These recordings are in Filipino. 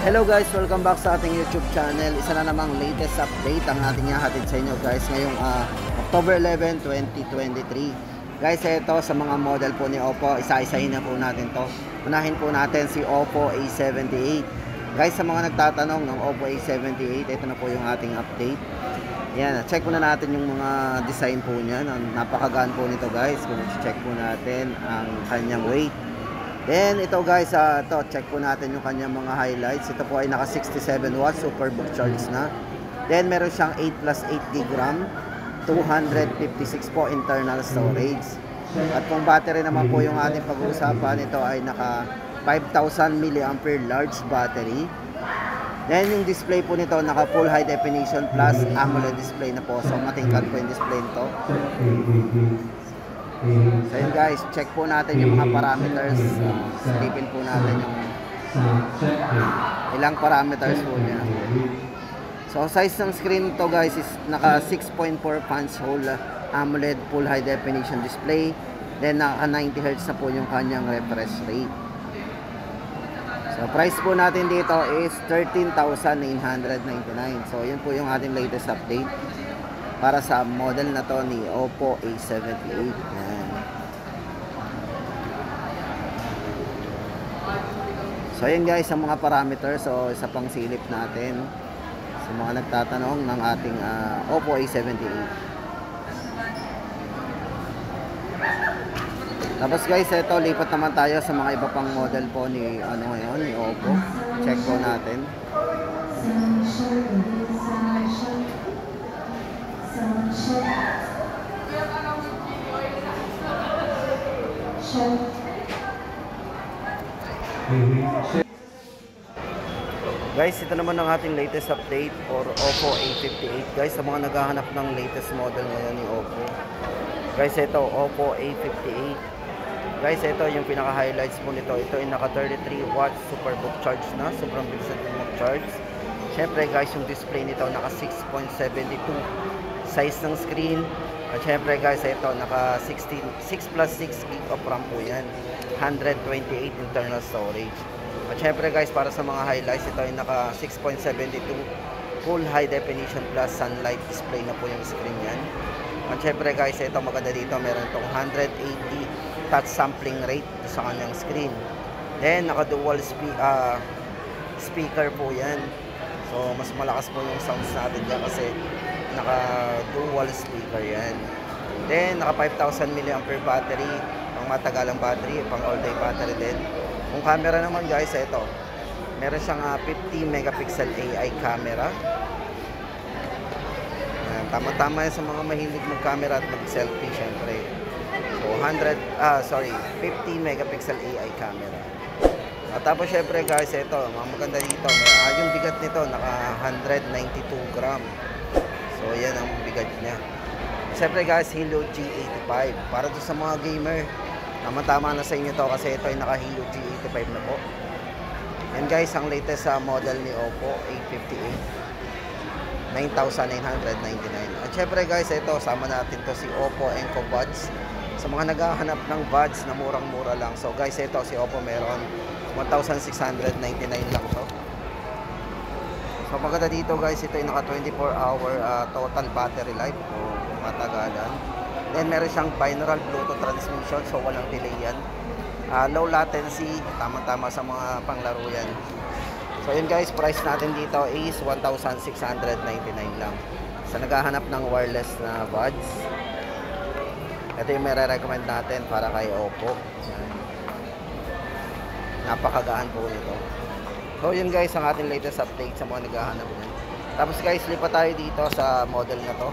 Hello guys, welcome back sa ating YouTube channel. Isa na namang latest update ang ating ihahatid sa inyo guys ngayong October 11, 2023. Guys, ito sa mga model po ni Oppo, isa-isahin na po natin to. Unahin po natin si Oppo A78. Guys, sa mga nagtatanong ng Oppo A78, ito na po yung ating update. Yan, check po na natin yung mga design po niya. Napakagaan po nito guys. Kung check po natin ang kanyang weight. Then ito guys, check po natin yung kanyang mga highlights. Ito po ay naka 67 watts, super book charge na. Then meron siyang 8 plus 8 GB RAM, 256 po internal storage. At kung battery naman po yung ating pag-uusapan, ito ay naka 5,000 mAh large battery. Then yung display po nito naka full high definition plus AMOLED display na po. So matingkad po yung display nito. So yun guys, check po natin yung mga parameters. Silipin po natin yung ilang parameters po niya. So size ng screen to guys is naka 6.4 punch hole AMOLED full high definition display. Then naka 90 Hz na po yung kanyang refresh rate. So price po natin dito is 13,999. So yun po yung ating latest update para sa model na to ni Oppo A78. Yan. So yun guys, ang mga parameters. So isa pang silip natin sa mga nagtatanong ng ating Oppo A78. Tapos guys, ito lipat naman tayo sa mga iba pang model po ni ngayon ni Oppo. Check po natin. Guys, ito naman ang ating latest update for Oppo A58. Guys, sa mga naghahanap ng latest model ngayon ni Oppo. Guys, ito Oppo A58. Guys, ito yung pinaka-highlights po nito. Ito ay naka 33 watts super book charge na. Sobrang bilis na mag-charge. Syempre guys, yung display nito naka 6.72 size ng screen. At syempre guys, ito naka 6 plus 6 GB of RAM po yan. 128 internal storage. At syempre guys, para sa mga highlights, ito ay naka 6.72 full high definition plus sunlight display na po yung screen yan. At syempre guys, ito maganda dito, meron itong 180 touch sampling rate sa kanyang screen. Then naka dual speaker po yan. So mas malakas po yung sounds natin dyan kasi naka dual speaker yan. Then naka 5,000 mAh battery, pang matagalang battery, pang all day battery din. Kung camera naman guys, ito meron siyang 50 megapixel AI camera. Tama-tama yan sa mga mahilig mag-camera at mag-selfie syempre. So 50 megapixel AI camera. At tapos syempre guys, ito mga maganda dito, yung bigat nito naka 192 gram. So yan ang bigat niya. Syempre guys, Helio G85 para doon sa mga gamer. Tama-tama na sa inyo to kasi ito ay naka Helio G85 na po. And guys, ang latest model ni Oppo A58, 9,999. At syempre guys, ito sama natin to si Oppo Enco Buds. Sa mga naghahanap ng buds na murang-mura lang. So guys, ito si Oppo meron 1,699 lang to. So maganda dito guys, ito ay naka 24-hour total battery life. So matagalan. Then meron siyang binaural Bluetooth transmission, so walang delay yan. Low latency, tama-tama sa mga panglaro yan. So yun guys, price natin dito is 1,699 lang. Sa naghahanap ng wireless na buds, ito yung may-recommend natin para kay Oppo. Napakagaan po nito. So yun guys, ang ating latest update sa mga naghahanap niyan. Tapos guys, lipat tayo dito sa model na to.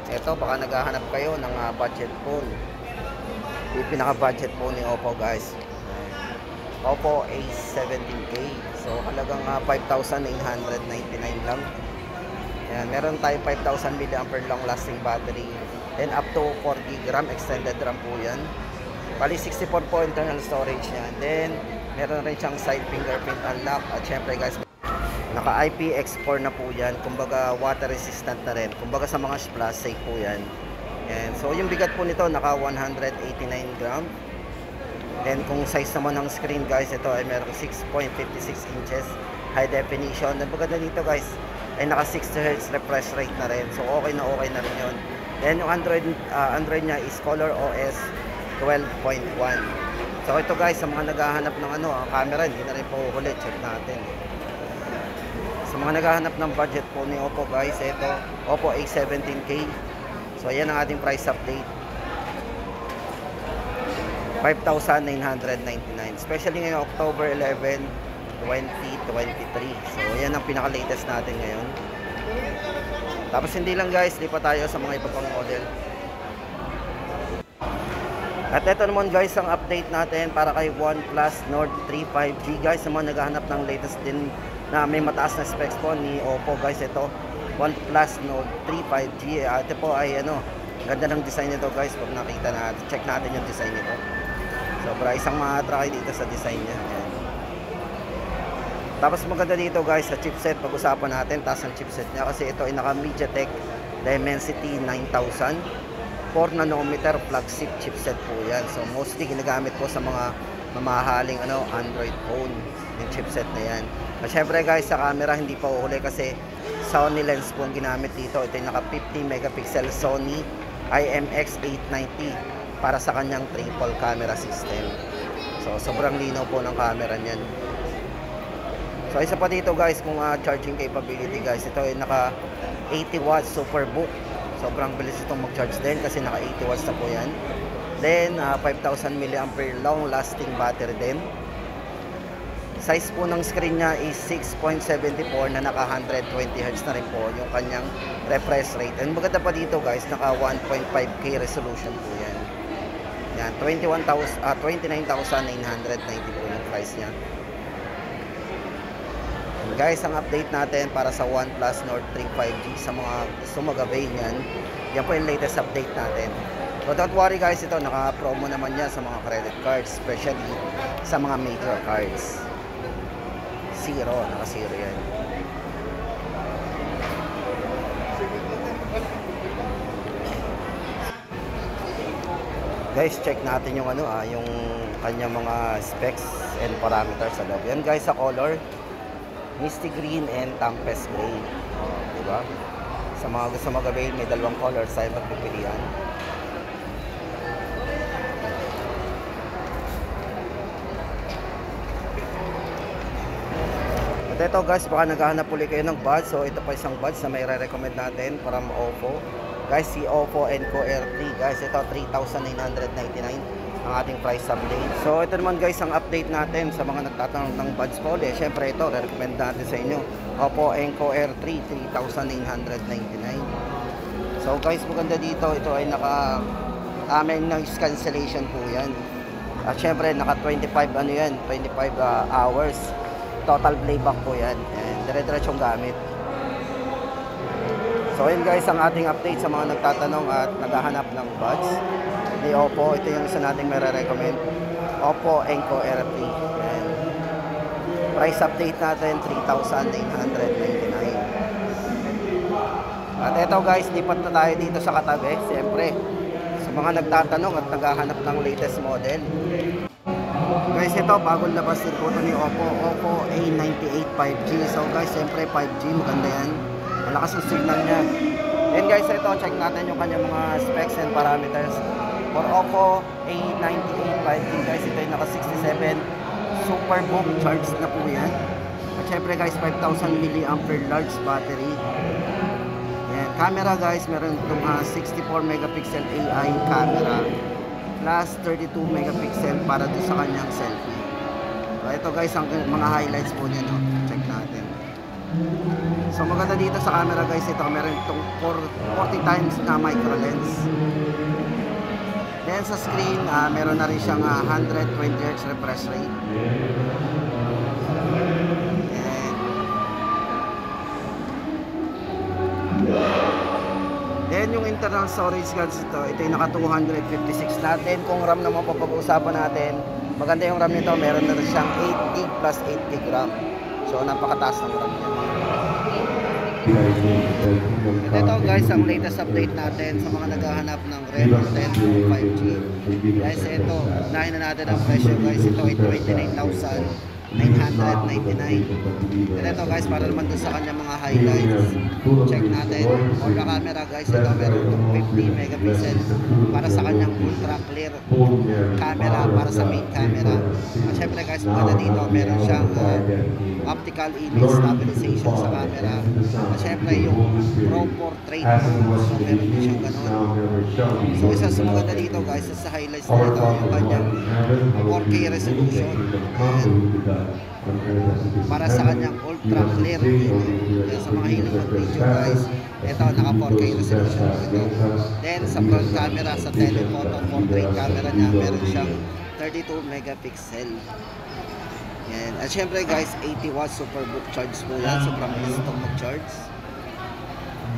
Ito, baka naghahanap kayo ng budget phone. Yung pinaka-budget phone ni Oppo guys. Oppo A17K. So halagang 5,999 lang. Yan, meron tayo 5,000 mAh long lasting battery. Then up to 4 GB RAM, extended RAM po yan. Bali 64 po internal storage yan. Then meron rin siyang side fingerprint unlock. At syempre guys, naka IPX4 na po yan. Kumbaga water resistant na rin. Kumbaga sa mga splash safe po yan. And so yung bigat po nito naka 189 gram. Then kung size naman ng screen guys, ito ay merong 6.56 inches high definition. Ang maganda dito guys ay naka 60 Hz refresh rate na rin. So okay na rin yun. Then yung Android niya is Color OS 12.1. So ito guys, sa mga naghahanap ng camera, hindi na rin po ulit, check natin. Sa mga naghahanap ng budget po ni Oppo guys, ito Oppo A17K. So ayan ang ating price update. 5,999. Especially ngayong October 11, 2023. So ayan ang pinaka-latest natin ngayon. Tapos hindi lang guys, di pa tayo sa mga iba pang model. At ito naman guys ang update natin para kay OnePlus Nord 3 5G guys. Sa mga naghahanap ng latest din na may mataas na specs po ni Oppo guys, ito OnePlus Nord 3 5G. Ito po ay ganda ng design nito guys. Pag nakita natin, check natin yung design nito. Sobra isang ma-attract dito sa design niya. Ayan. Tapos maganda dito guys sa chipset, pag-usapan natin taas ang chipset niya kasi ito ay naka MediaTek Dimensity 9000 4 nanometer flagship chipset po yan. So mostly ginagamit po sa mga mamahaling Android phone yung chipset na yan. At syempre guys, sa camera hindi pa uhuli kasi Sony lens po ang ginamit dito. Ito yung naka 50 megapixel Sony IMX890 para sa kanyang triple camera system. So sobrang linaw po ng camera niyan. So isa pa dito guys, kung charging capability guys, ito ay naka 80 watts superbook. Sobrang bilis itong mag-charge din kasi naka 80 watts na po yan. Then 5,000 mAh long lasting battery din. Size po ng screen niya is 6.74 na naka 120 Hz na rin po yung kanyang refresh rate. And maganda pa dito guys, naka 1.5K resolution po yan. Yan, 29,990 po yung price niya. And guys, ang update natin para sa OnePlus Nord 3 5G sa mga gusto mag-avail yan. Yan po yung latest update natin. So don't worry guys, ito naka-promo naman yan sa mga credit cards, especially sa mga major cards. Naka-zero yan. Guys, check natin yung yung kanya mga specs and parameters sa loob. Yan guys, sa color Misty Green and Tempest Gray. Diba? Sa mga gusto mag-avail, may dalawang colors tayo magpipilian. At ito guys, baka naghahanap ulit kayo ng buds. So ito pa isang buds na may re-recommend natin from Oppo. Guys, si Oppo Enco R3 guys, ito 3,999 ang ating price update. So ito naman guys ang update natin sa mga nagtatanong ng buds po ulit. Syempre ito, re-recommend natin sa inyo, Oppo Enco R3 3,999. So guys, maganda dito, ito ay naka may noise cancellation po yan. At syempre naka 25 hours total playback po yan. And dire-diretsong gamit. So yun guys ang ating update sa mga nagtatanong at naghahanap ng buds ni Oppo. Ito yung isa nating may re-recommend, Oppo Enco R3. And price update natin 3,999. At ito guys, lipat na tayo dito sa katabi. Siyempre sa mga nagtatanong at naghahanap ng latest model. Guys, ito bagong labas din po ito ni Oppo A98 5G. So guys, siyempre 5G, maganda yan, malakas ang signal niya. And guys, ito check natin yung kanyang mga specs and parameters for Oppo A98 5G guys. Ito yung naka 67 superbook charge na po yan. At syempre guys, 5,000 mAh large battery. Yan, camera guys, meron itong 64 megapixel AI camera plus 32 megapixel para doon sa kanyang selfie. So ito guys ang mga highlights po niya, no? Check natin. So maganda dito sa camera guys, ito meron itong 40 times na micro lens. Then sa screen, meron na rin siyang 120 Hz refresh rate. Then yung internal storage guys, ito yung naka 256 natin. Kung RAM naman papag-uusapan natin, maganda yung RAM nito, meron na rin siyang 8GB plus 8GB RAM. So napakataas ng RAM niya. And ito guys, ang latest update natin sa mga naghahanap ng Reno 10 Pro 5G. Guys, ito, unahin na natin ang presyo guys. Ito ay 29,999. And ito guys, para naman dun sa kanya mga highlights, check natin. Ultra camera guys, ito meron 250 megapixel para sa kanyang ultra clear camera para sa main camera. At syempre guys, maganda dito, meron siyang optical image stabilization sa camera. At syempre yung Pro Portrait mode, so meron din siyang ganun. So isa sa maganda dito guys, sa highlights na ito, yung kanyang 4K resolution. Para sa kanyang ultra clear video. Yan, sa mga hilig ng video guys, ito naka 4K resolution ito. Then sa front camera, sa telephoto portrait camera niya, meron siyang 32 megapixel. Yan. At syempre guys, 80 watts super book charge po yan, sobrang bilis itong mag-charge.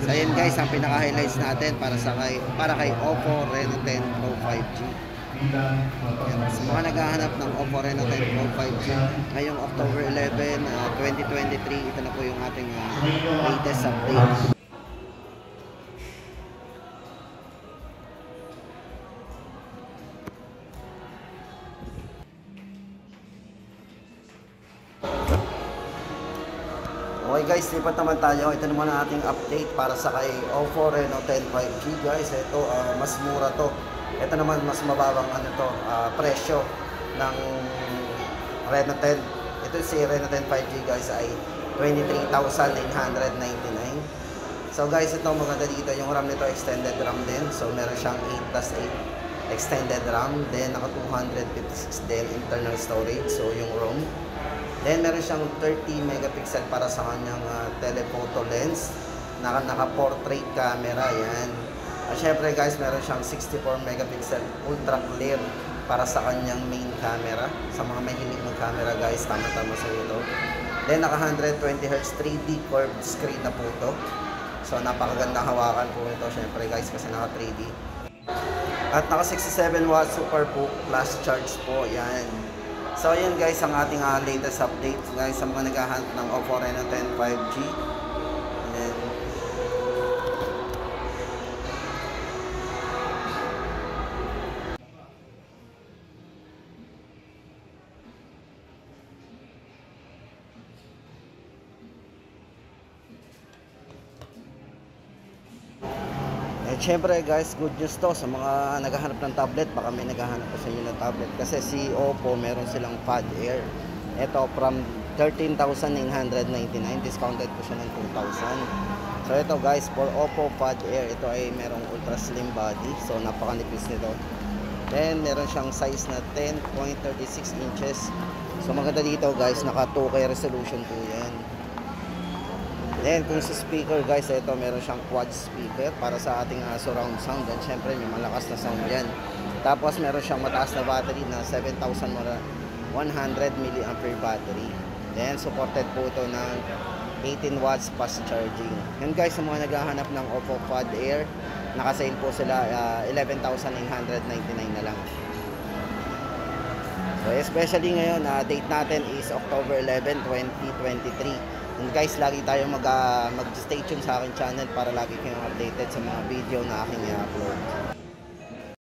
So yan guys, ang pinaka-highlights natin para kay Oppo Reno 10 Pro 5G. Yan. Sa mga naghahanap ng Oppo Reno 10 Pro 5G ngayong October 11, 2023, ito na po yung ating latest update. Okay guys, lipat naman tayo. Ito naman ang ating update para sa kay Oppo Reno 10 5G guys. Ito mas mura to. Ito naman mas mababang presyo ng Reno 10. Ito si Reno 10 5G guys ay 23,999. So guys, ito maganda dito. Yung RAM nito extended RAM din. So meron siyang 8+8 extended RAM. Then naka 256 din internal storage. So yung ROM. Then meron siyang 30 megapixel para sa kanyang telephoto lens. Naka-portrait camera yan. At syempre guys, meron siyang 64 megapixel ultra clear para sa kanyang main camera. Sa mga mahilig ng camera guys, tama-tama sa ito. Then naka 120Hz 3D curved screen na po ito. So napakagandang hawakan po ito syempre guys kasi naka 3D. At naka 67 watts super book plus charge po yan. So ayan guys ang ating latest update guys sa mga naghahanap ng Oppo Reno 10 5G. And syempre guys, good news to sa mga naghahanap ng tablet. Baka may naghahanap pa sa inyo ng tablet kasi si Oppo meron silang Pad Air. Ito from 13,999, discounted ko siya ng 2,000. So ito guys, for Oppo Pad Air, ito ay merong ultra slim body, so napakanipis nito. Then meron siyang size na 10.36 inches. So maganda dito guys, naka 2K resolution po yan. Then kung sa speaker guys, ito meron siyang quad speaker para sa ating surround sound. And syempre may malakas na sound yan. Tapos meron siyang mataas na battery na 7,100 mAh battery. Then supported po ito ng 18 watts fast charging. And guys, sa mga naghahanap ng Oppo Pad Air, naka-sale po sila 11,999 na lang. So especially ngayon, date natin is October 11, 2023. And guys, lagi tayo mag-stay tuned sa aking channel para lagi kayong updated sa mga video na aking i-upload.